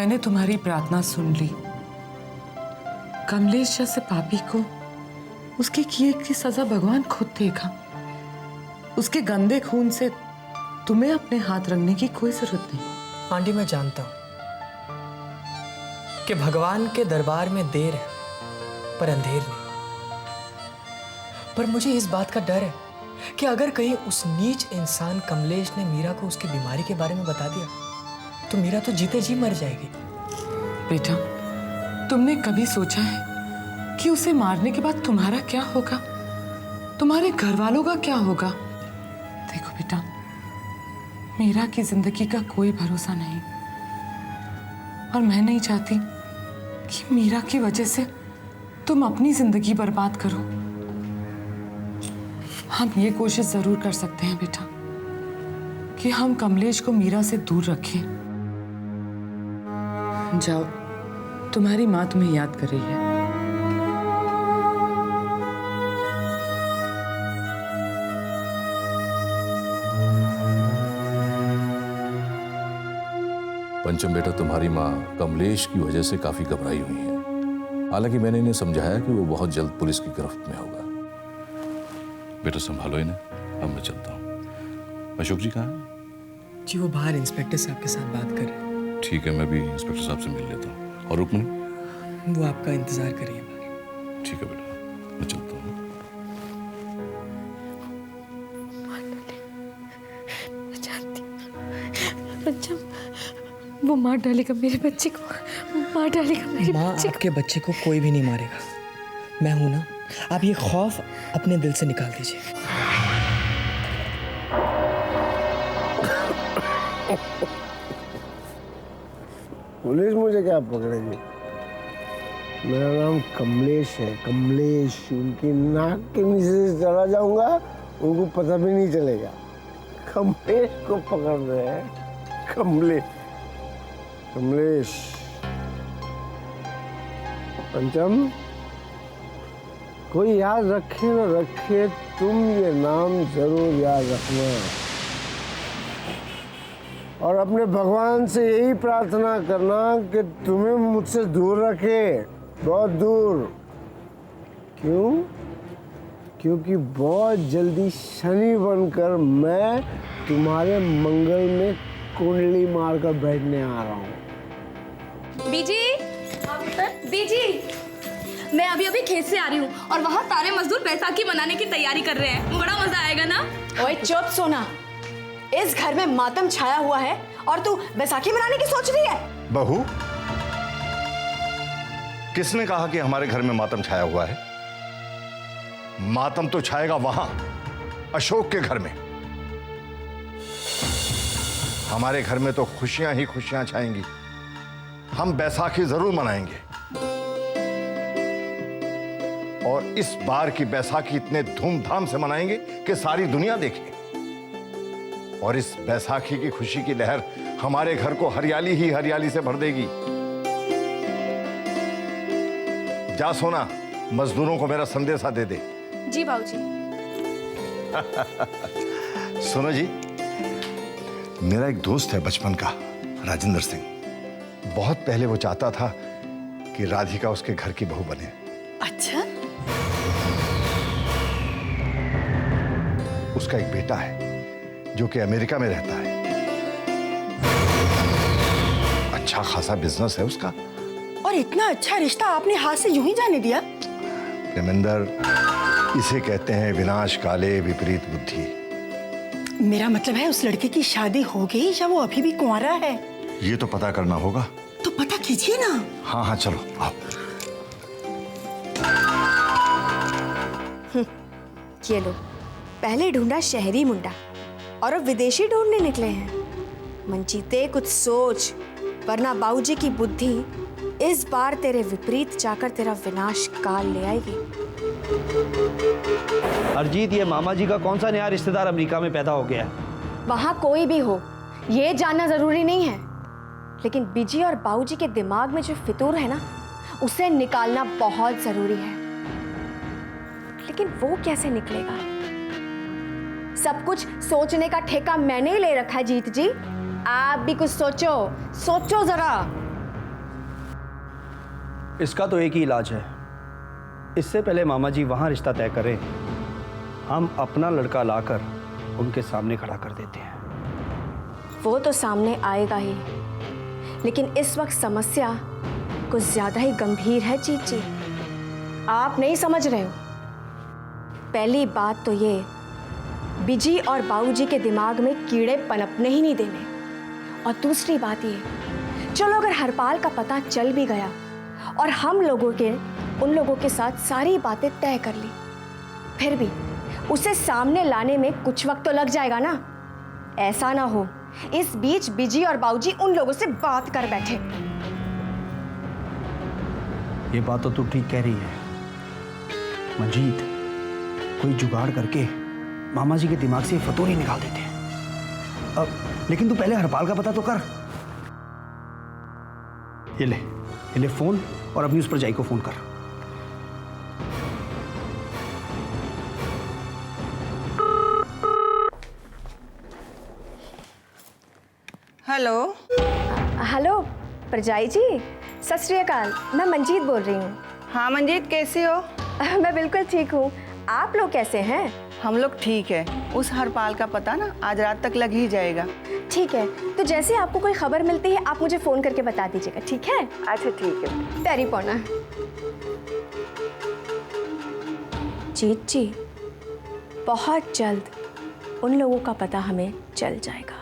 मैंने तुम्हारी प्रार्थना सुन ली। कमलेश जैसे पापी को उसके किए की सजा भगवान खुद देगा। उसके गंदे खून से तुम्हें अपने हाथ रंगने की कोई जरूरत नहीं। आंटी, मैं जानता हूं कि भगवान के दरबार में देर है पर अंधेर नहीं। पर मुझे इस बात का डर है कि अगर कहीं उस नीच इंसान कमलेश ने मीरा को उसकी बीमारी के बारे में बता दिया तो मीरा तो जीते जी मर जाएगी। बेटा, तुमने कभी सोचा है कि उसे मारने के बाद तुम्हारा क्या होगा? तुम्हारे घर वालों का क्या होगा? देखो बेटा, मीरा की जिंदगी का कोई भरोसा नहीं और मैं नहीं चाहती कि मीरा की वजह से तुम अपनी जिंदगी बर्बाद करो। हम ये कोशिश जरूर कर सकते हैं बेटा कि हम कमलेश को मीरा से दूर रखें। जाओ, तुम्हारी माँ तुम्हें याद कर रही है। पंचम बेटा, तुम्हारी माँ कमलेश की वजह से काफी घबराई हुई है। हालांकि मैंने इन्हें समझाया कि वो बहुत जल्द पुलिस की गिरफ्त में होगा। बेटा संभालो इन्हें, अब मैं चलता हूँ। अशोक जी कहाँ हैं? जी वो बाहर इंस्पेक्टर साहब के साथ बात कर रहे हैं। ठीक है, मैं भी इंस्पेक्टर साहब से मिल लेता हूँ। और रुक्मिणी? वो आपका इंतजार करिए बाहर। ठीक है बेटा, मैं चलता हूँ। पंचम, वो मार डालेगा मेरे बच्चे को, मार डालेगा मेरे बच्चे को। आपके बच्चे को कोई भी नहीं मारेगा, मैं हूं ना। आप ये खौफ अपने दिल से निकाल दीजिए। पुलिस मुझे क्या पकड़ेगी? मेरा नाम कमलेश है, कमलेश। उनकी नाक के नीचे से चला जाऊंगा, उनको पता भी नहीं चलेगा। कमलेश को पकड़ रहे हैं, कमलेश। कमलेश। पंचम, कोई याद रखे न रखे, तुम ये नाम जरूर याद रखना और अपने भगवान से यही प्रार्थना करना कि तुम्हें मुझसे दूर रखे, बहुत दूर। क्यों? क्योंकि बहुत जल्दी शनि बनकर मैं तुम्हारे मंगल में कुंडली मारकर बैठने आ रहा हूँ। बीजी, बीजी, मैं अभी अभी खेत से आ रही हूँ और वहाँ सारे मजदूर बैसाखी मनाने की तैयारी कर रहे हैं। बड़ा मजा आएगा ना? ओए चुप सोना, इस घर में मातम छाया हुआ है और तू बैसाखी मनाने की सोच रही है? बहू, किसने कहा कि हमारे घर में मातम छाया हुआ है? मातम तो छाएगा वहां, अशोक के घर में। हमारे घर में तो खुशियां ही खुशियां छाएंगी। हम बैसाखी जरूर मनाएंगे और इस बार की बैसाखी इतने धूमधाम से मनाएंगे कि सारी दुनिया देखे। और इस बैसाखी की खुशी की लहर हमारे घर को हरियाली ही हरियाली से भर देगी। जा सोना, मजदूरों को मेरा संदेशा दे दे। जी बाबूजी। सुनो जी, मेरा एक दोस्त है बचपन का, राजेंद्र सिंह। बहुत पहले वो चाहता था कि राधिका उसके घर की बहू बने। अच्छा? उसका एक बेटा है जो कि अमेरिका में रहता है। अच्छा खासा बिजनेस है उसका। और इतना अच्छा रिश्ता आपने हाथ से यूं ही जाने दिया? प्रेमेंद्र, इसे कहते हैं विनाश काले विपरीत बुद्धि। मेरा मतलब है उस लड़के की शादी हो गई या वो अभी भी कुंवारा है? ये तो पता करना होगा। तो पता कीजिए ना। हाँ हाँ चलो आओ। ये लो, पहले ढूंढा शहरी मुंडा और अब विदेशी ढूंढने निकले हैं। मनजीते कुछ सोच, वरना बाबूजी की बुद्धि इस बार तेरे विपरीत जाकर तेरा विनाश काल ले आएगी। अरजीत, ये मामा जी का कौन सा नया रिश्तेदार अमेरिका में पैदा हो गया है? वहां कोई भी हो, ये जानना जरूरी नहीं है, लेकिन बीजी और बाबूजी के दिमाग में जो फितूर है ना, उसे निकालना बहुत जरूरी है। लेकिन वो कैसे निकलेगा? सब कुछ सोचने का ठेका मैंने ही ले रखा है जीत जी। आप भी कुछ सोचो, सोचो जरा। इसका तो एक ही इलाज है। इससे पहले मामा जी वहां रिश्ता तय करें, हम अपना लड़का लाकर उनके सामने खड़ा कर देते हैं। वो तो सामने आएगा ही, लेकिन इस वक्त समस्या कुछ ज्यादा ही गंभीर है जीत जी। आप नहीं समझ रहे हो। पहली बात तो ये, बिजी और बाबूजी के दिमाग में कीड़े पनपने ही नहीं देने। और दूसरी बात ये, चलो अगर हरपाल का पता चल भी गया और हम उन लोगों के साथ सारी बातें तय कर ली, फिर भी उसे सामने लाने में कुछ वक्त तो लग जाएगा ना। ऐसा ना हो इस बीच बिजी और बाबूजी उन लोगों से बात कर बैठे। ये बात तो तू ठीक कह रही है मंजीत, कोई जुगाड़ करके मामा जी के दिमाग से फतूर ही निकाल देते हैं। अब लेकिन तू पहले हरपाल का पता तो कर। ये ले फोन और अपनी उस पर जाई को फोन कर। हेलो। हेलो परजाई जी, सत श्री अकाल। मैं मंजीत बोल रही हूँ। हाँ मंजीत, कैसे हो? मैं बिल्कुल ठीक हूँ। आप लोग कैसे हैं? हम लोग ठीक है। उस हरपाल का पता ना आज रात तक लग ही जाएगा। ठीक है, तो जैसे आपको कोई खबर मिलती है आप मुझे फोन करके बता दीजिएगा, ठीक है? अच्छा ठीक है। तेरी पौना। जीत जी, बहुत जल्द उन लोगों का पता हमें चल जाएगा।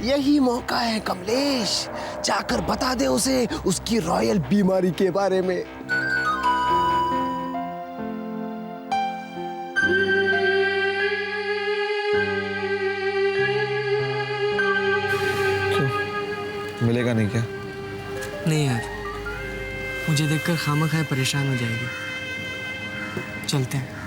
यही मौका है कमलेश, जाकर बता दे उसे उसकी रॉयल बीमारी के बारे में। क्यों मिलेगा नहीं क्या? नहीं यार, मुझे देखकर खामखा परेशान हो जाएगी। चलते हैं।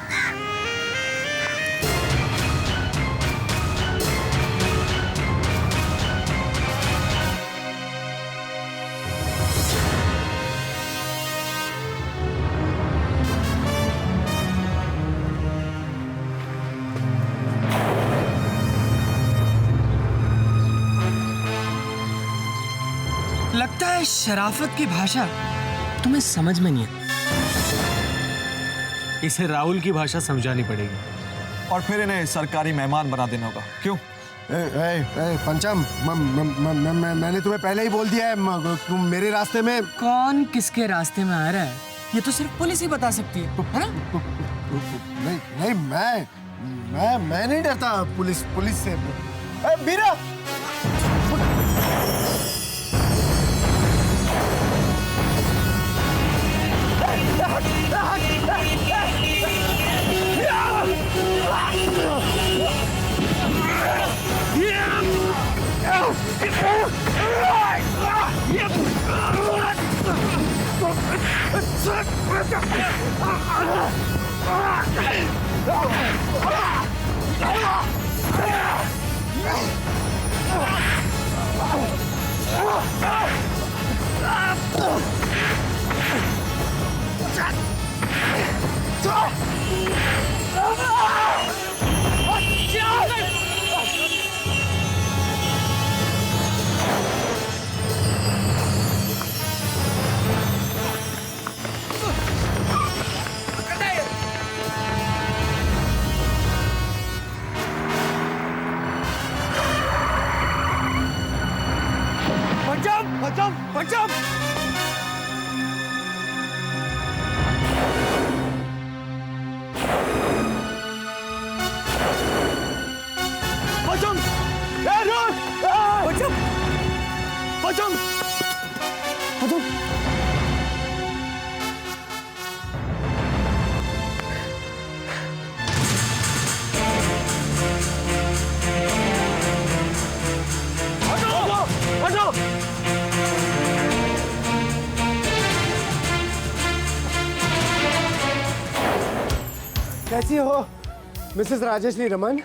लगता है शराफत की भाषा तुम्हें समझ में नहीं है। इसे राहुल की भाषा समझानी पड़ेगी और फिर इन्हें सरकारी मेहमान बना देना होगा। क्यों? पंचम, मैंने तुम्हें पहले ही बोल दिया है, तुम मेरे रास्ते में। कौन किसके रास्ते में आ रहा है ये तो सिर्फ पुलिस ही बता सकती है ना? नहीं, मैं नहीं डरता पुलिस से। बीरा, कैसी हो मिसेस राजेश्री रमन?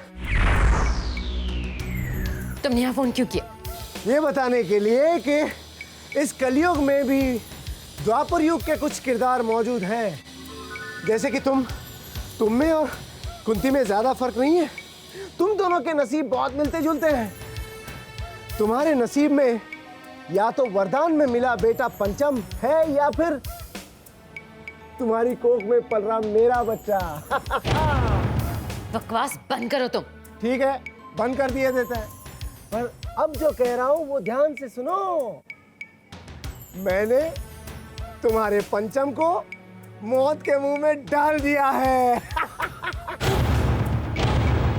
तुमने यहाँ फोन क्यों किया? ये बताने के लिए कि इस कलयुग में भी द्वापर युग के कुछ किरदार मौजूद हैं, जैसे कि तुम में और कुंती में ज्यादा फर्क नहीं है। तुम दोनों के नसीब बहुत मिलते जुलते हैं। तुम्हारे नसीब में या तो वरदान में मिला बेटा पंचम है या फिर तुम्हारी कोख में पल रहा मेरा बच्चा। बकवास बंद करो तुम। ठीक है, बंद कर दिया देता है, पर अब जो कह रहा हूं वो ध्यान से सुनो। मैंने तुम्हारे पंचम को मौत के मुंह में डाल दिया है।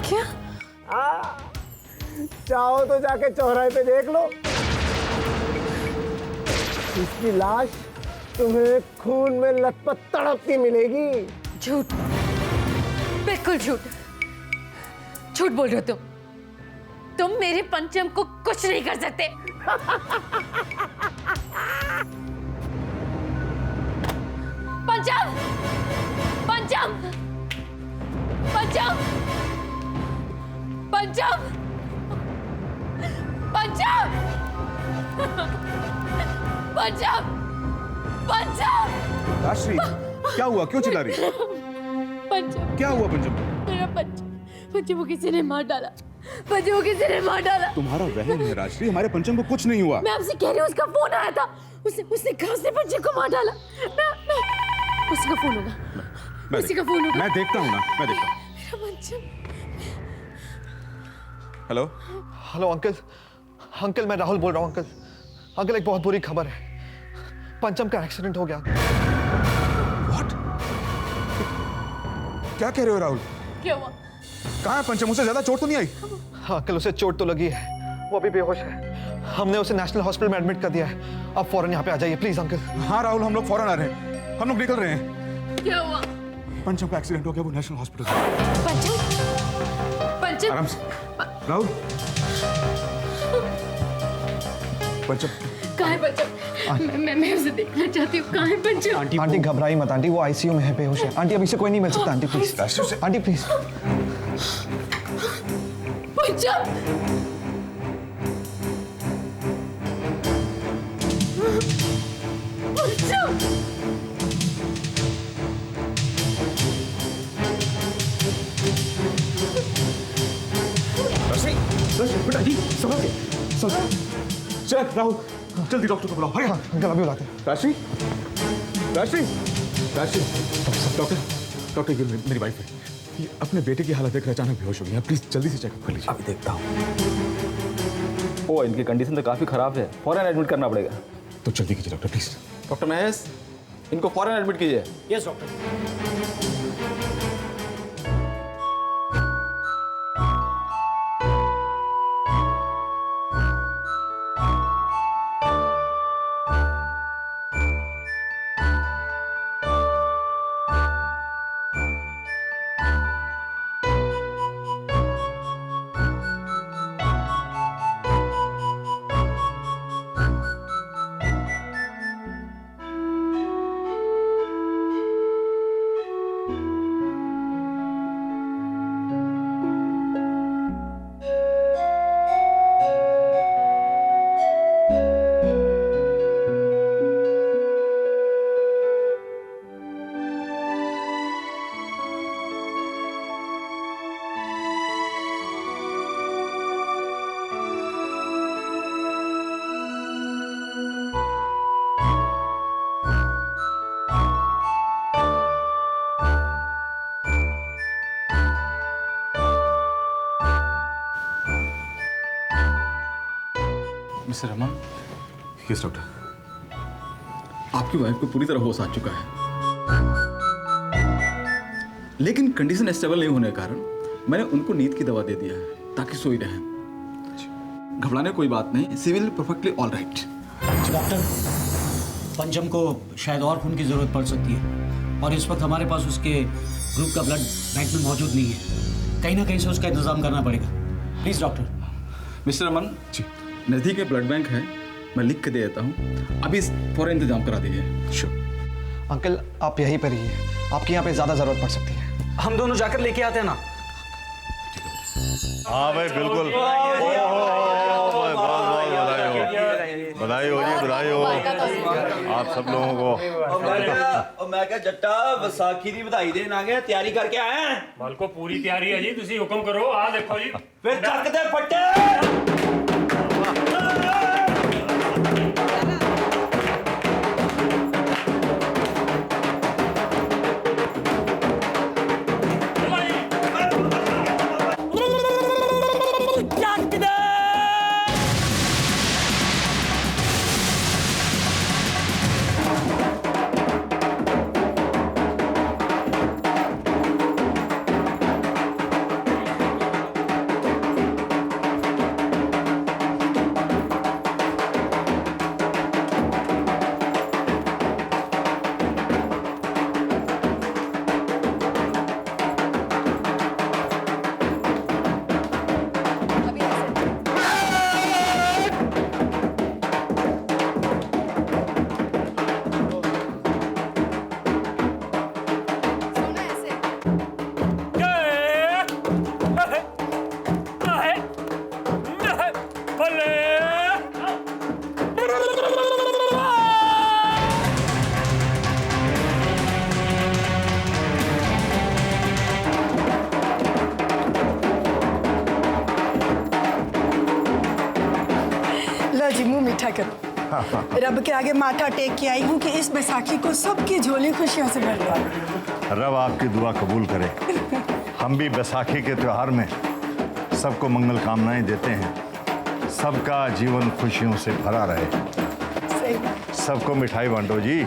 क्या? चाहो तो जाके चौराहे पे देख लो, इसकी लाश तुम्हें खून में लथपथ तड़पती मिलेगी। झूठ, बिल्कुल झूठ। झूठ बोल रहे हो तुम मेरे पंचम को कुछ नहीं कर सकते। पंचम, पंचम, पंचम, पंचम, पंचम, पंचम, पंचम। राजश्री, क्या हुआ? क्यों चिल्ला रही? पंचम, क्या हुआ पंचम? मेरा पंचम को किसी ने मार डाला। पंचम को किसी ने मार डाला। तुम्हारा वहम है राजश्री, हमारे पंचम को कुछ नहीं हुआ। मैं आपसे कह रही हूँ, उसका फोन आया था। उसने घास से पंचम को मार डाला। उसी का फोन होगा। उसी का फोन होगा। मैं देखता हूँ ना, मैं देखता हूँ। पंचम। हेलो हेलो अंकल, अंकल मैं राहुल बोल रहा हूँ। अंकल अंकल एक बहुत बुरी खबर है, पंचम का एक्सीडेंट हो गया। What? क्या कह रहे हो राहुल? क्या हुआ? कहाँ है पंचम? उसे ज्यादा चोट तो नहीं आई? हाँ अंकल, उसे चोट तो लगी है, वो अभी बेहोश है। हमने उसे नेशनल हॉस्पिटल में एडमिट कर दिया है। आप फौरन यहाँ पे आ जाइए प्लीज अंकल। हाँ राहुल, हम लोग फौरन आ रहे हैं, हम लोग निकल रहे हैं। क्या हुआ? पंचम का एक्सीडेंट हो गया, वो नेशनल हॉस्पिटल। पंचम, पंचम, आराम से राहुल। पंचम कहाँ है पंचम? मैं उसे देखना चाहती हूँ। कहाँ है पंचम? आंटी घबराई मत आंटी, वो आईसीयू में है, बेहोश है। आंटी अभी से कोई नहीं मिल सकता। Aunty please, aunty please. पंचम, पंचम, बेटा जी, संभल के, चल राहुल, जल्दी डॉक्टर को बुलाओ। हरी अंकल अभी बुलाते हैं। राजश्री, राजश्री, राजश्री, डॉक्टर, डॉक्टर ये मेरी वाइफ है, ये अपने बेटे की हालत देखकर अचानक बेहोश हो गई है। प्लीज जल्दी से चेकअप कर लीजिए। अभी देखता हूँ। ओ, इनकी कंडीशन तो काफी खराब है, फौरन एडमिट करना पड़ेगा। तो जल्दी कीजिए डॉक्टर प्लीज। डॉक्टर महेश, इनको फौरन एडमिट कीजिए। Yes doctor. Mister Raman. Yes doctor, आपकी वाइफ को पूरी तरह होश आ चुका है, लेकिन कंडीशन स्टेबल नहीं होने के कारण मैंने उनको नींद की दवा दे दिया है ताकि सोई रहें। घबराने कोई बात नहीं, civil perfectly all right. Doctor, Pancham को शायद और खून की जरूरत पड़ सकती है और इस वक्त हमारे पास उसके ग्रुप का ब्लड बैंक में मौजूद नहीं है। कहीं ना कहीं से उसका इंतजाम करना पड़ेगा। Please doctor. Mister Raman ji, नजदीक में ब्लड बैंक है, मैं लिख के दे देता हूँ, अभी फौरन इंतजाम करा दीजिए। श्योर। अंकल आप यहीं पर रहिए, आपकी यहाँ पे ज्यादा जरूरत पड़ सकती है। हम दोनों जाकर लेके आते हैं ना। हाँ भाई बिल्कुल। बहुत बहुत बधाई हो। बधाई हो जी, बधाई हो आप सब लोगों को। मैं क्या जट्टा विसाखी दी बधाई देन आ गए, तैयारी करके आए हैं? मालको पूरी तैयारी है जी, तुसी हुक्म करो। आ देखो जी, फिर चक दे फट्टे। जी मुंह मीठा करो। रब के आगे माथा टेक के आई हूँ कि इस बैसाखी को सबकी झोली खुशियों से भर दो। रब आपकी दुआ कबूल करे। हम भी बैसाखी के त्योहार में सबको मंगल कामनाएं देते हैं। सबका जीवन खुशियों से भरा रहे। सही। सबको मिठाई बांटो जी।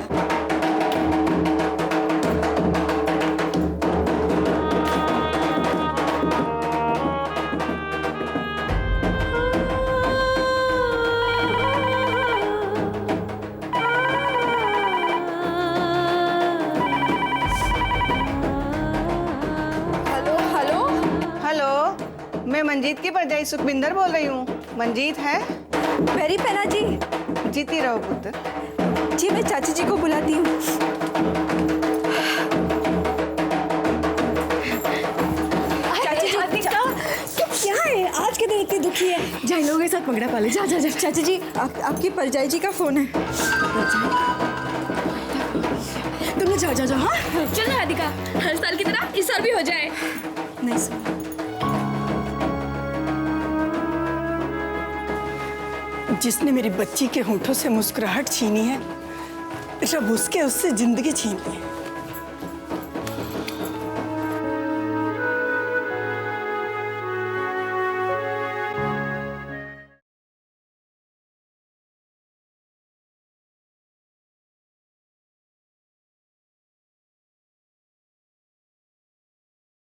मैं मंजीत की भरजाई सुखविंदर बोल रही हूँ। मंजीत है? मेरी पहना जी। जीती रहो पुत्र। जी मैं चाची जी को बुलाती हूँ। चाची जी क्या है आज के दिन इतनी दुखी है? जाए लोगों के साथ पकड़ा पाले। जा जा जा। चाची जी आपकी परजाई जी का फोन है। तुम जाओ जाओ जाओ। हाँ चल ना राधिका, हर साल की तरह इस साल भी हो जाए। नहीं सर। जिसने मेरी बच्ची के होठों से मुस्कुराहट छीनी है, रब उसके उससे जिंदगी छीन ली।